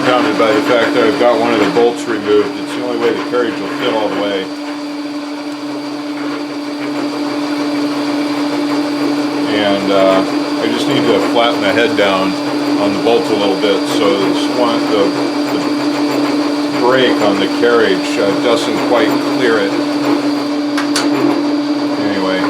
compounded by the fact that I've got one of the bolts removed. It's the only way the carriage will fit all the way. And I just need to flatten the head down on the bolt a little bit so the brake on the carriage doesn't quite clear it. Anyway.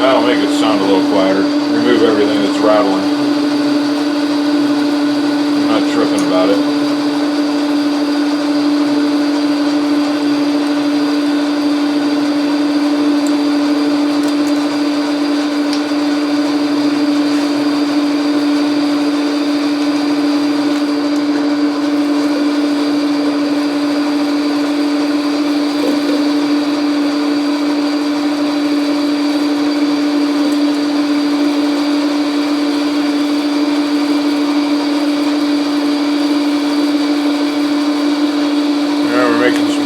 That'll make it sound a little quieter. Remove everything that's rattling. I'm not tripping about it.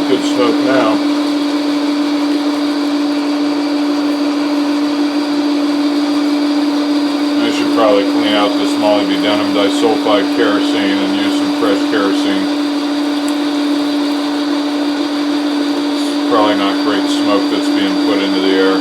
Good smoke now. I should probably clean out this molybdenum disulfide kerosene and use some fresh kerosene. It's probably not great smoke that's being put into the air.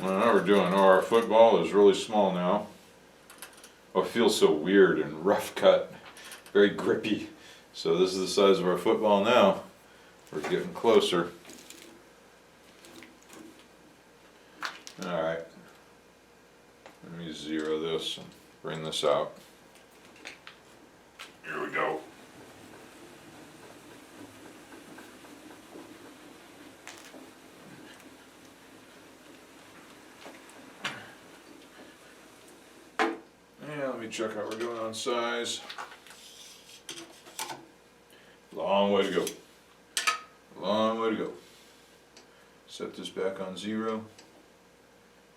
Well, we're doing, our football is really small now. Oh, it feels so weird and rough cut, very grippy. So this is the size of our football now. We're getting closer. Alright, let me zero this and bring this out. Here we go. Let me check how we're doing on size. Long way to go. Long way to go. Set this back on 0.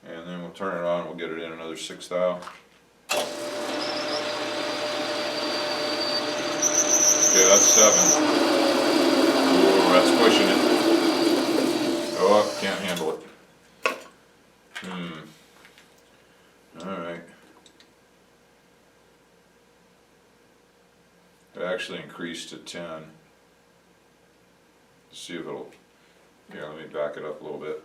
And then we'll turn it on. We'll get it in another 6 thou. Okay, that's 7. Ooh, that's pushing it. Oh, can't handle it. Alright. It actually increased to 10. Let's see if it'll, yeah, let me back it up a little bit.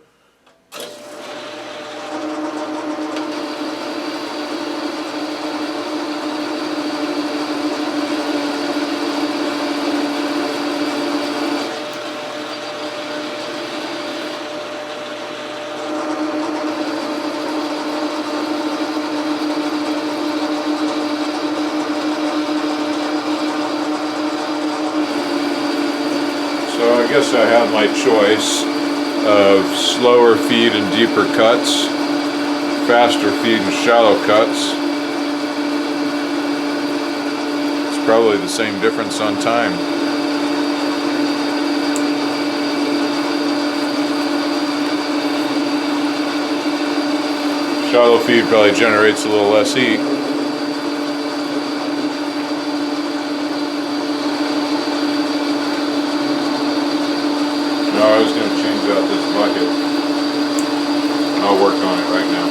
I guess I have my choice of slower feed and deeper cuts, faster feed and shallow cuts. It's probably the same difference on time. Shallow feed probably generates a little less heat. I was going to change out this bucket. I'll work on it right now.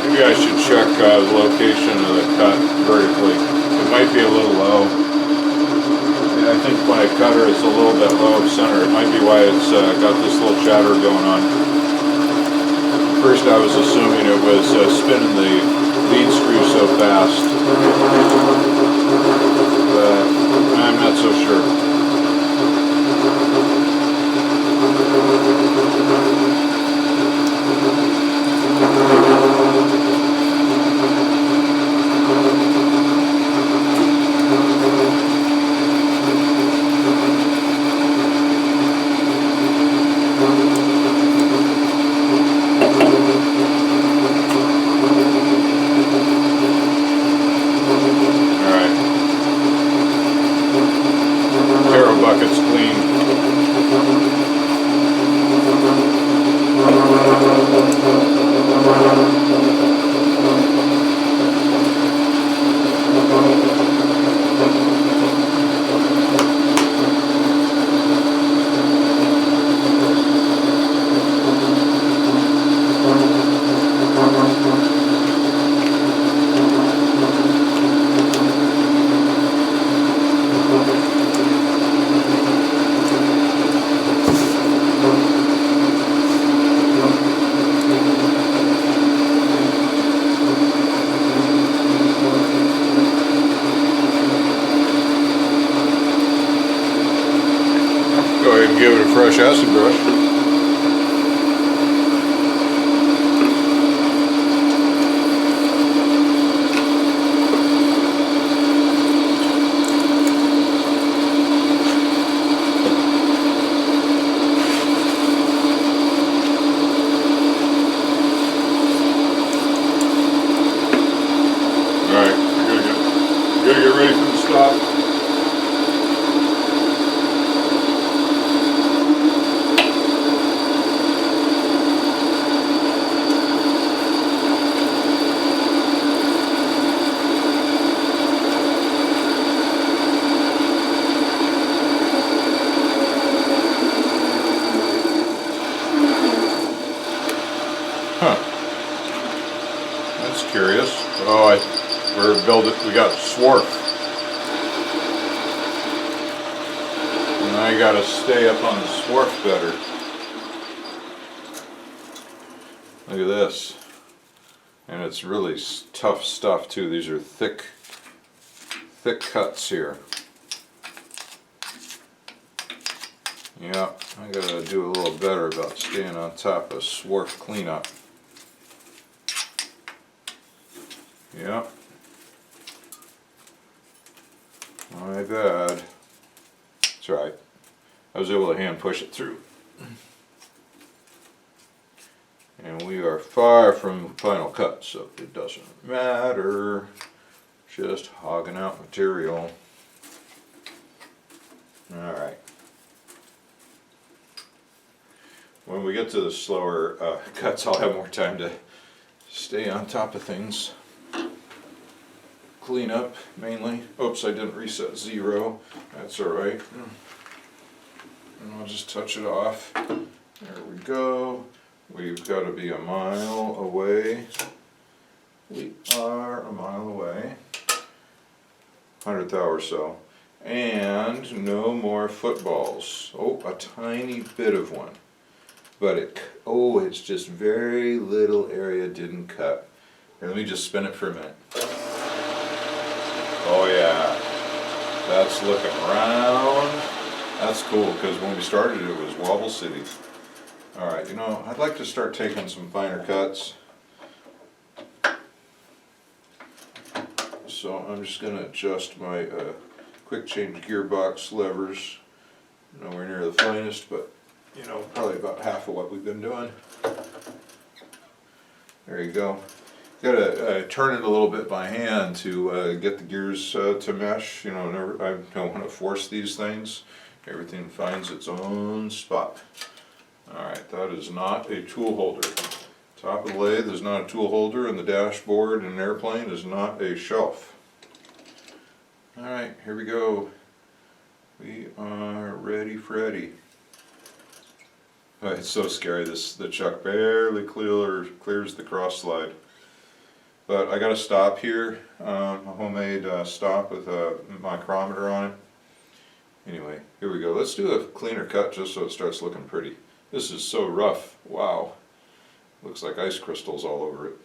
Maybe I should check the location of the cut vertically. It might be a little low. I think my cutter is a little bit low of center. It might be why it's got this little chatter going on. First I was assuming it was spinning the lead screw so fast, but I'm not so sure. Bucket's clean. Go ahead and give it a fresh acid brush. Alright, you gotta get ready for the stop. Huh. That's curious. Oh, we got swarf. And I gotta stay up on the swarf better. Look at this. And it's really tough stuff too. These are thick cuts here. Yeah, I gotta do a little better about staying on top of swarf cleanup. Yep. My bad. That's right. I was able to hand push it through. And we are far from final cut, so it doesn't matter. Just hogging out material. Alright. When we get to the slower cuts, I'll have more time to stay on top of things. Clean up, mainly. Oops, I didn't reset 0. That's alright. And I'll just touch it off. There we go. We've got to be a mile away. We are a mile away. 100th hour or so. And no more footballs. Oh, a tiny bit of one. But it's just very little area didn't cut. Here, let me just spin it for a minute. Oh yeah, that's looking round. That's cool, because when we started it was Wobble City. Alright, you know, I'd like to start taking some finer cuts. So I'm just going to adjust my quick change gearbox levers. Nowhere near the finest, but you know, probably about half of what we've been doing. There you go. Gotta turn it a little bit by hand to get the gears to mesh. You know, I don't want to force these things. Everything finds its own spot. Alright, that is not a tool holder. Top of the lathe is not a tool holder, and the dashboard in an airplane is not a shelf. Alright, here we go. We are ready, Freddy. Oh, it's so scary. The chuck barely clears the cross slide. But I got a stop here, a homemade stop with a micrometer on it. Anyway, here we go. Let's do a cleaner cut just so it starts looking pretty. This is so rough. Wow. Looks like ice crystals all over it.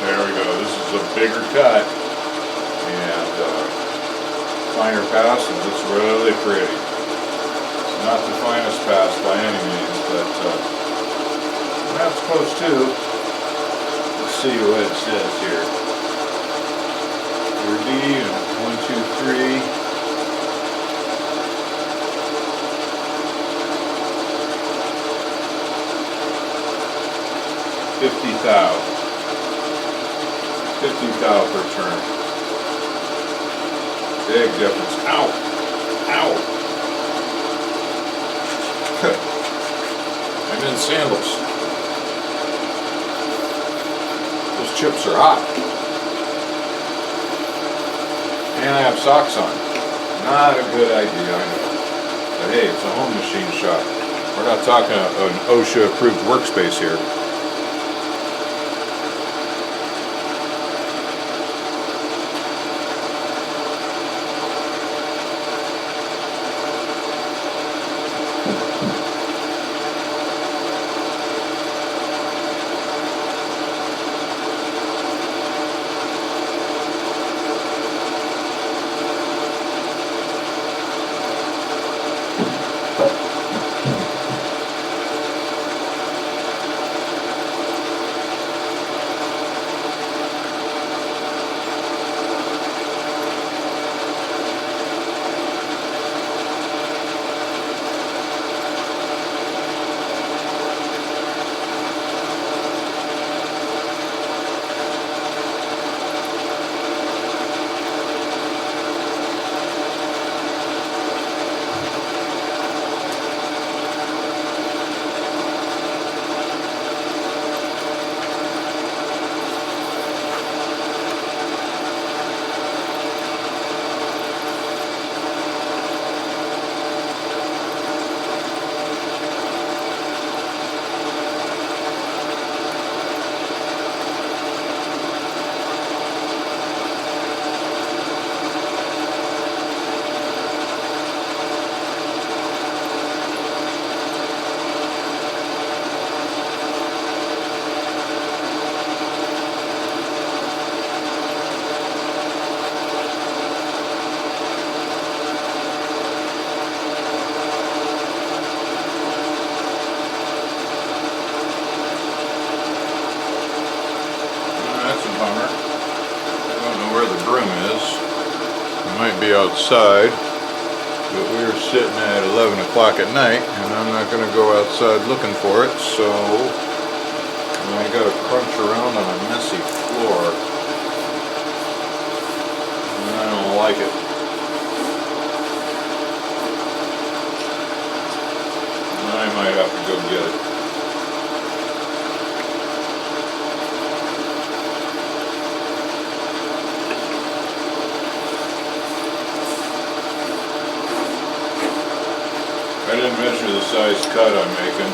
There we go. This is a bigger cut and finer pass, and it's really pretty. Not the finest pass by any means, but that's close too. Let's see what it says here. 30 and 1, 2, 3. $50,000. 50 thou per turn. Big difference. Ow! Ow! I'm in sandals. Those chips are hot. And I have socks on. Not a good idea, I know. But hey, it's a home machine shop. We're not talking an OSHA approved workspace here. Might be outside, but we were sitting at 11 o'clock at night, and I'm not going to go outside looking for it, so I got to crunch around on a messy floor, and I don't like it. I might have to go get it. I didn't measure the size cut I'm making.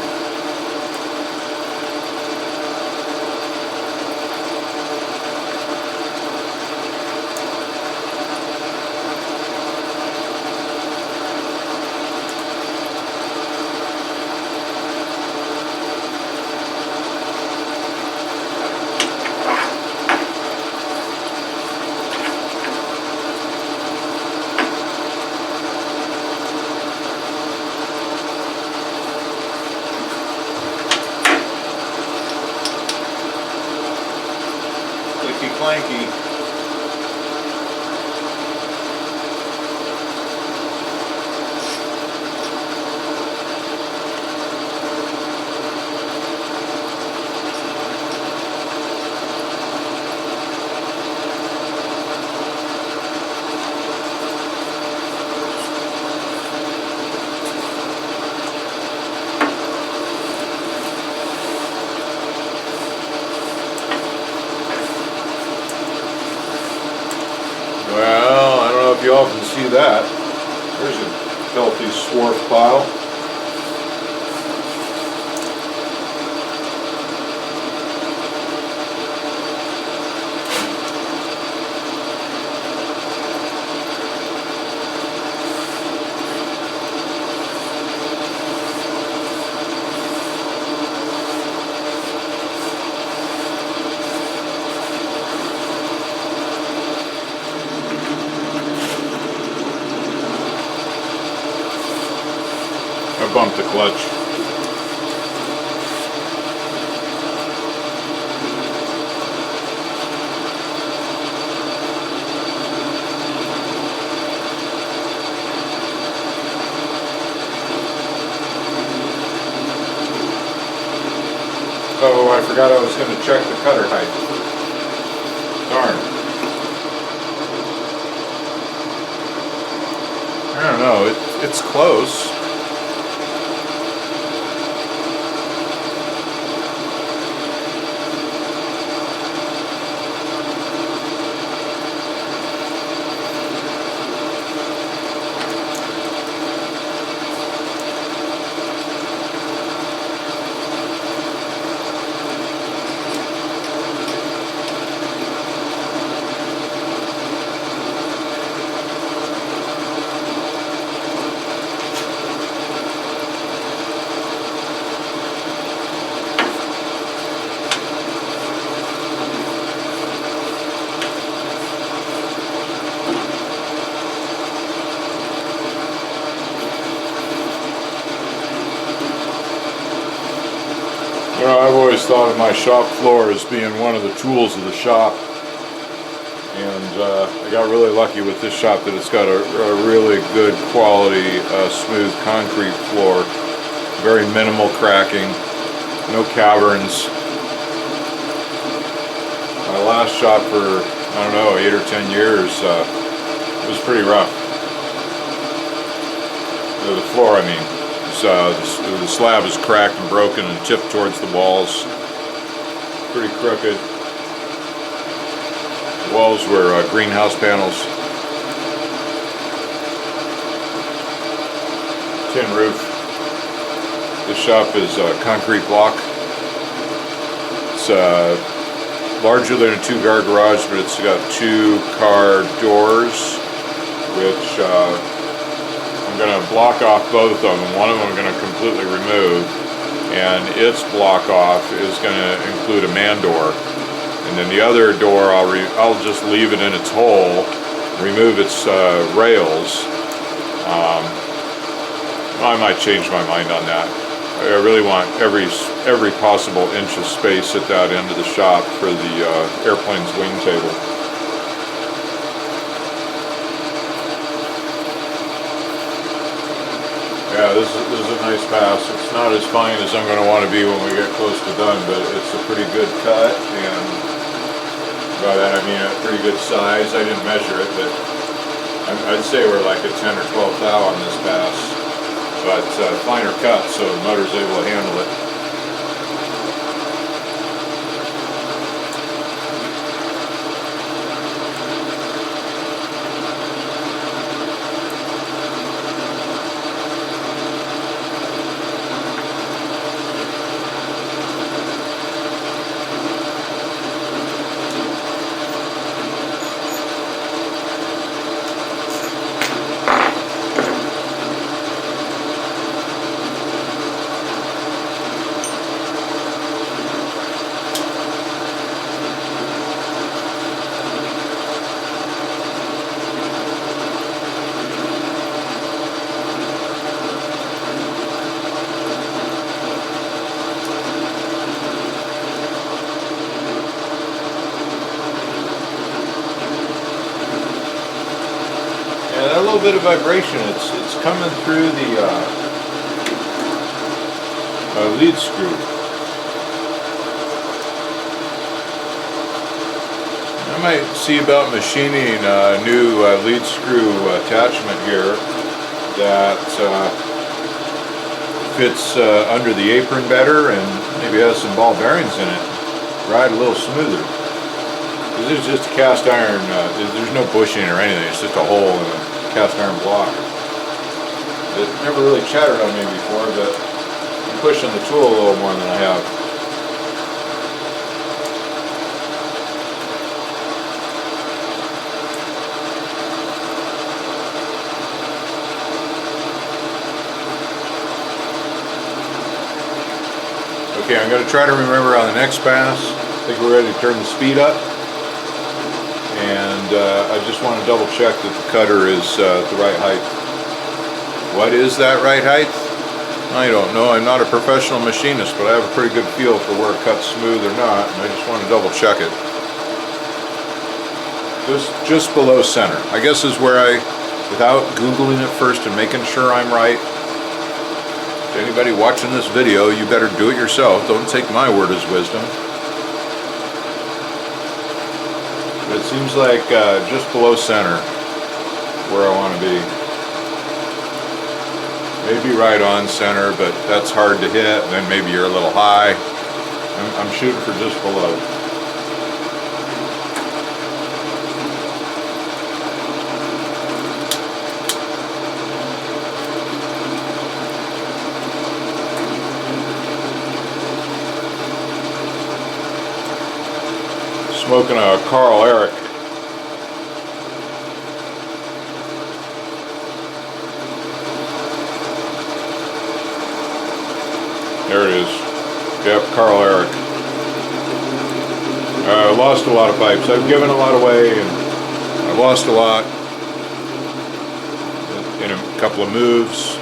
that. There's a healthy swarf pile. I bumped the clutch. Oh, I forgot I was going to check the cutter height. Darn. I don't know, it's close. You know, I've always thought of my shop floor as being one of the tools of the shop, and I got really lucky with this shop that it's got a really good quality smooth concrete floor, very minimal cracking, no caverns. My last shop for, I don't know, 8 or 10 years, it was pretty rough. The floor, I mean. The slab is cracked and broken and tipped towards the walls. Pretty crooked. The walls were greenhouse panels. Tin roof. This shop is concrete block. It's larger than a two-car garage, but it's got 2-car doors, which I'm going to block off both of them. One of them I'm going to completely remove, and its block off is going to include a man door. And then the other door I'll just leave it in its hole, remove its rails. I might change my mind on that. I really want every possible inch of space at that end of the shop for the airplane's wing table. Yeah, this is a nice pass. It's not as fine as I'm going to want to be when we get close to done, but it's a pretty good cut, and by that I mean a pretty good size. I didn't measure it, but I'd say we're like a 10 or 12 thou on this pass, but finer cut, so the motor's able to handle it. Yeah, that little bit of vibration, it's coming through the lead screw. I might see about machining a new lead screw attachment here that fits under the apron better and maybe has some ball bearings in it. Ride a little smoother. This is just a cast iron, there's no bushing or anything, it's just a hole in cast iron block. It never really chattered on me before, but I'm pushing the tool a little more than I have. Okay, I'm going to try to remember on the next pass. I think we're ready to turn the speed up. And I just want to double check that the cutter is the right height. What is that right height? I don't know. I'm not a professional machinist, but I have a pretty good feel for where it cuts smooth or not, and I just want to double check it. Just below center, I guess, is where I, without Googling it first and making sure I'm right. To anybody watching this video, you better do it yourself. Don't take my word as wisdom. But it seems like just below center where I want to be. Maybe right on center, but that's hard to hit. And then maybe you're a little high. I'm shooting for just below. Smoking a Carl Eric. There it is. Yep, Carl Eric. I lost a lot of pipes. I've given a lot away, and I lost a lot in a couple of moves.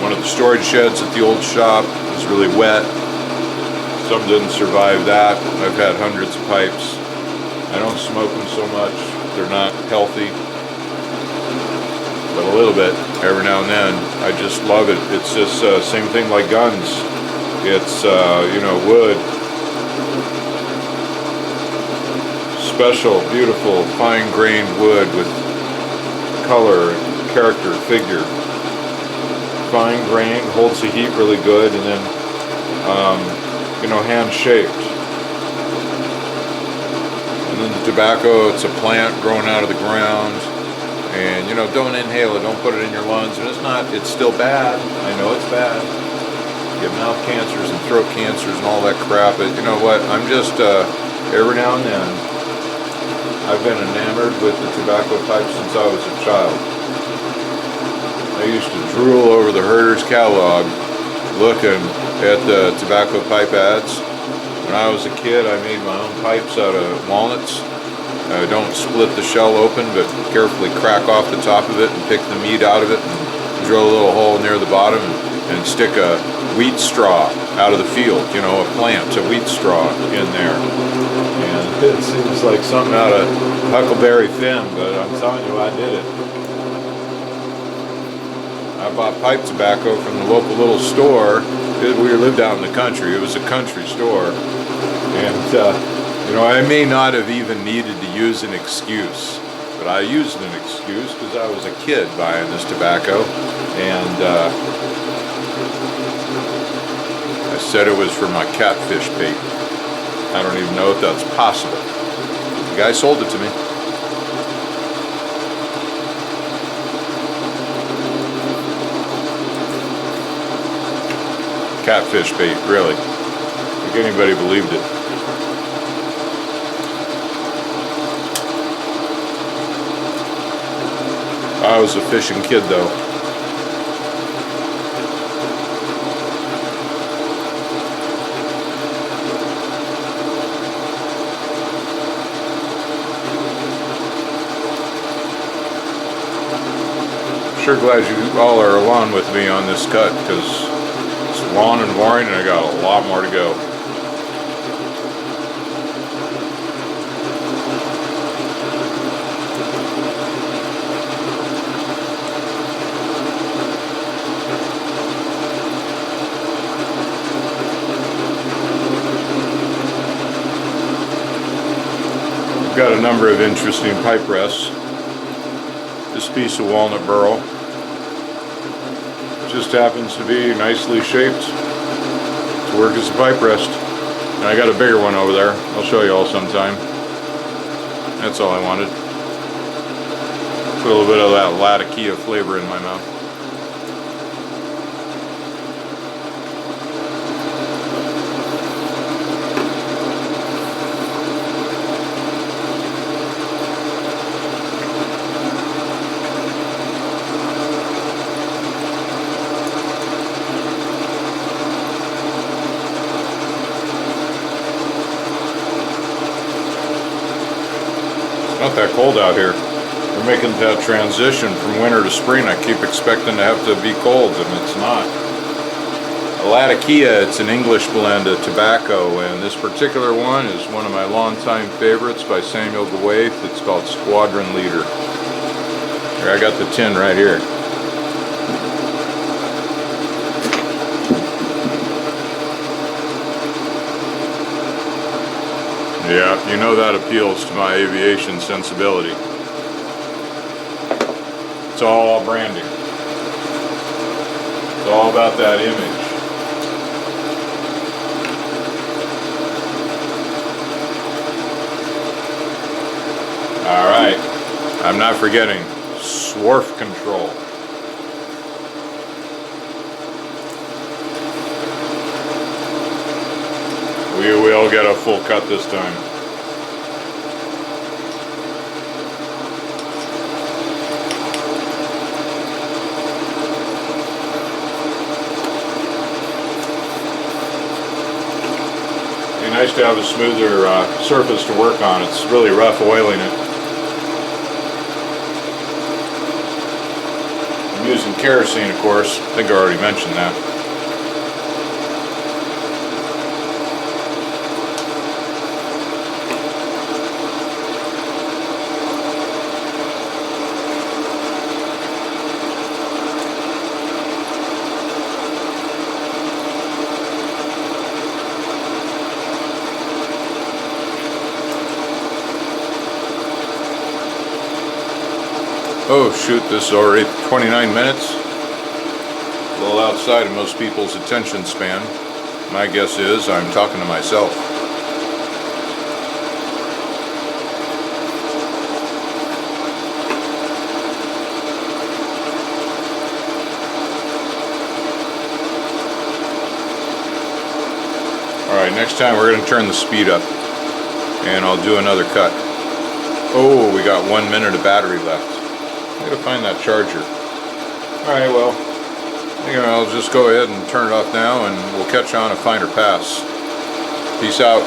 One of the storage sheds at the old shop was really wet. Some didn't survive that. I've had hundreds of pipes. I don't smoke them so much. They're not healthy. But a little bit, every now and then. I just love it. It's just same thing like guns. It's, you know, wood. Special, beautiful, fine-grained wood with color, character, figure. Fine-grained, holds the heat really good, and then you know, hand-shaped. And then the tobacco, it's a plant growing out of the ground. And, you know, don't inhale it, don't put it in your lungs. And it's still bad. I know it's bad. You get mouth cancers and throat cancers and all that crap. But you know what? I'm just, every now and then, I've been enamored with the tobacco pipe since I was a child. I used to drool over the Herder's catalog looking at the tobacco pipe ads. When I was a kid, I made my own pipes out of walnuts. I don't split the shell open, but carefully crack off the top of it and pick the meat out of it and drill a little hole near the bottom and stick a wheat straw out of the field, you know, a plant, a wheat straw in there. And it seems like something out of Huckleberry Finn, but I'm telling you, I did it. I bought pipe tobacco from the local little store. We lived out in the country. It was a country store. And, you know, I may not have even needed to use an excuse, but I used an excuse because I was a kid buying this tobacco. And I said it was for my catfish bait. I don't even know if that's possible. The guy sold it to me. Catfish bait, really. I think anybody believed it. I was a fishing kid, though. Sure glad you all are along with me on this cut, because it's long and boring and I got a lot more to go. I've got a number of interesting pipe rests. This piece of walnut burl just happens to be nicely shaped to work as a pipe rest. And I got a bigger one over there. I'll show you all sometime. That's all I wanted. Put a little bit of that Latakia flavor in my mouth. Not that cold out here. We're making that transition from winter to spring. I keep expecting to have to be cold, and it's not. A Latakia, it's an English blend of tobacco, and this particular one is one of my longtime favorites by Samuel Lathe. It's called Squadron Leader. Here, I got the tin right here. Yeah, you know that appeals to my aviation sensibility. It's all branding. It's all about that image. All right, I'm not forgetting swarf control. We will get a full cut this time. Be nice to have a smoother surface to work on. It's really rough oiling it. I'm using kerosene, of course. I think I already mentioned that. Oh shoot, this is already 29 minutes. A little outside of most people's attention span. My guess is I'm talking to myself. Alright, next time we're going to turn the speed up and I'll do another cut. Oh, we got 1 minute of battery left. I gotta find that charger. Alright, well, I'll just go ahead and turn it off now and we'll catch on at Finder Pass. Peace out.